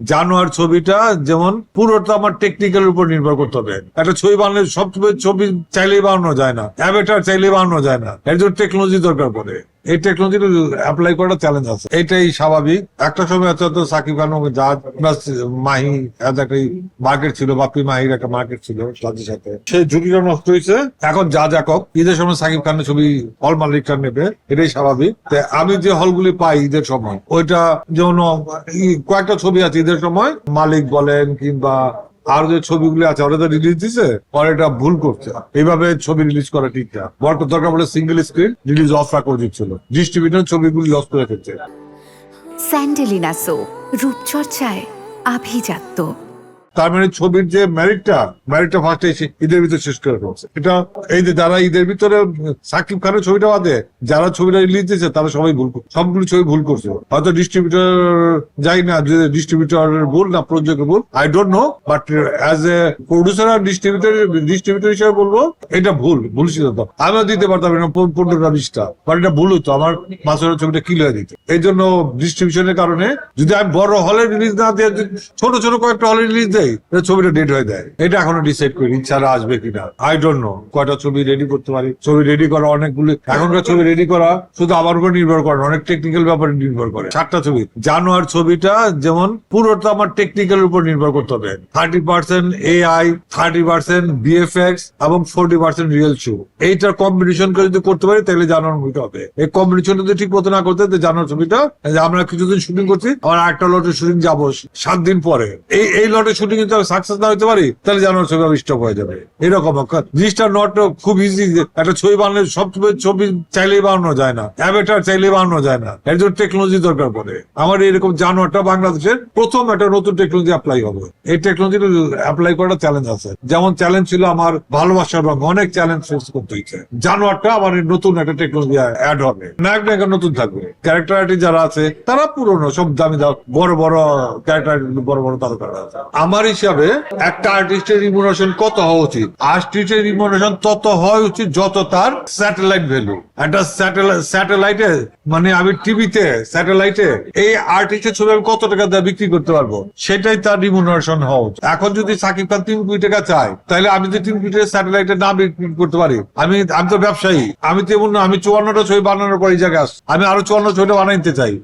জানোয়ার ছবিটা যেমন পুরোটা আমার টেকনিক্যাল উপর নির্ভর করতে হবে। একটা ছবি বানালে সব ছবি চাইলেই বানানো যায় না, অ্যাভেটার চাইলেই বানানো যায় না, এর জন্য টেকনোলজি দরকার পড়ে। এই টেকনোলজি অ্যাপ্লাই করাটা চ্যালেঞ্জ আছে, এটাই স্বাভাবিক। একটা সময় হয়তো সাকিব খান জাজ মাহি একটা মার্কেট ছিল, বাপি মাহির একটা মার্কেট ছিল তাদের সাথে, সেই ঝুঁকিটা নষ্ট হয়েছে। এখন যা যাকক ঈদের সময় সাকিব খানের ছবি হল মালিকরা নেবে, এটাই স্বাভাবিক। আমি যে হলগুলি পাই ঈদের সময়, ওইটা যেমন কয়েকটা ছবি আছে ঈদের সময়, মালিক বলেন কিংবা আর যে ছবিগুলি আছে ওরা তো রিলিজ দিছে, ওরা এটা ভুল করছে। এইভাবে ছবি রিলিজ করা ঠিক না, বড় দরকার বলে সিঙ্গেল স্ক্রিন রিলিজ অফ করে দিচ্ছিল, ডিস্ট্রিবিউটর ছবিগুলি লস করে ফেলছে। স্যান্ডেলিনা সো, রূপচর্চায় আভিজাত্য। তার মানে ছবির যে ম্যারিটটা ফার্স্টে ঈদের ভিতরে শেষ করে ফেলছে। এটা এই যে যারা ঈদের ভিতরে সাকিব খানের ছবিটা বাদে যারা ছবিটা রিলিজ দিয়েছে তারা সবাই ভুল করছে, সবগুলো ছবি ভুল করছে। হয়তো ডিস্ট্রিবিউটর যাই না, যে ডিস্ট্রিবিউটর ভুল না প্রযোজক ভুল, I don't know, but as a producer আর ডিস্ট্রিবিউটর হিসেবে বলবো এটা ভুল সিদ্ধান্ত। আমিও দিতে পারতাম না 15টা-20টা, বাট এটা ভুল হতো, আমার মাসের ছবিটা কিল হয়ে দিত। এই জন্য ডিস্ট্রিবিউশনের কারণে যদি আমি বড় হলে রিলিজ না দিয়ে ছোট কয়েকটা হলে রিলিজ দেয়, ছবিটা ডেট হয়ে যায়। এটা এখনো ডিসাইড করি ইচ্ছারা আসবে কিনা, আই ডোন্ট নো। কয়টা ছবি রেডি করতে পারি, ছবি রেডি করা অনেকগুলি, এখনকার ছবি রেডি করা শুধু আমার উপর নির্ভর করে, অনেক টেকনিক্যাল ব্যাপারে নির্ভর করে। 7টা ছবি, জানোয়ার ছবিটা যেমন পুরোটা আমার টেকনিক্যাল উপর নির্ভর করতে হবে। 30% AI, 30% VFX এবং 40% রিয়েল শো, এইটার কম্বিনেশন করে যদি করতে পারি তাহলে জানোয়ার মুভিটা হবে। এই কম্বিনেশন যদি ঠিক মতো না করতে জানোয়ার ছবিটা, আমরা কিছুদিন শুটিং করছি, আমার একটা লটের শুটিং যাবো 7 দিন পরে, এই লটের শুটিং যদি সাকসেস না হতে পারি তাহলে জানোয়ার ছবি স্টপ হয়ে যাবে। এরকম জিনিসটা নট খুব ইজি। একটা ছবি বানালে সব ছবি চাইলেই বানানো যায় না, অ্যাভেটার চাইলেই বানানো যায় না, এর জন্য টেকনোলজি দরকার পড়ে। আমার এরকম জানোয়ারটা বাংলাদেশের প্রথম একটা নতুন টেকনোলজি অ্যাপ্লাই হবে। এই টেকনোলজি অ্যাপ্লাই করাটা চ্যালেঞ্জ আছে, যেমন চ্যালেঞ্জ ছিল আমার ভালোবাসার রঙ, অনেক চ্যালেঞ্জ ফেস করতে হয়েছে। জানোয়ারটা আমার নতুন একটা টেকনোলজি অ্যাড হবে, নায়ক নায়িকা নতুন থাকবে, ক্যারেক্টার আর্টিস্ট যারা আছে তারা পুরনো সব দামি বড় ক্যারেক্টার, বড় তারকারা আছে। আমার হিসাবে একটা আর্টিস্টের রিমুনারেশন কত হওয়া উচিত, আর্টিস্টের রিমুনারেশন তত হওয়া উচিত যত তার স্যাটেলাইট ভ্যালু। একটা স্যাটেলাইটে মানে আমি টিভিতে স্যাটেলাইটে এই আর্টিস্টের ছবি আমি কত টাকা দিয়ে বিক্রি করতে পারবো, সেটাই তার রিমুনারেশন হওয়া উচিত। এখন যদি সাকিব খান 3 কোটি টাকা চাই, তাহলে আমি যদি 3 কোটি টাকা স্যাটেলাইটে না বিক্রি করতে পারি, আমি তো ব্যবসায়ী, আমি তেমন না। আমি 54টা ছবি বানানোর পর এই জায়গায় আমি আরো 54 ছবিটা বানাইতে চাই।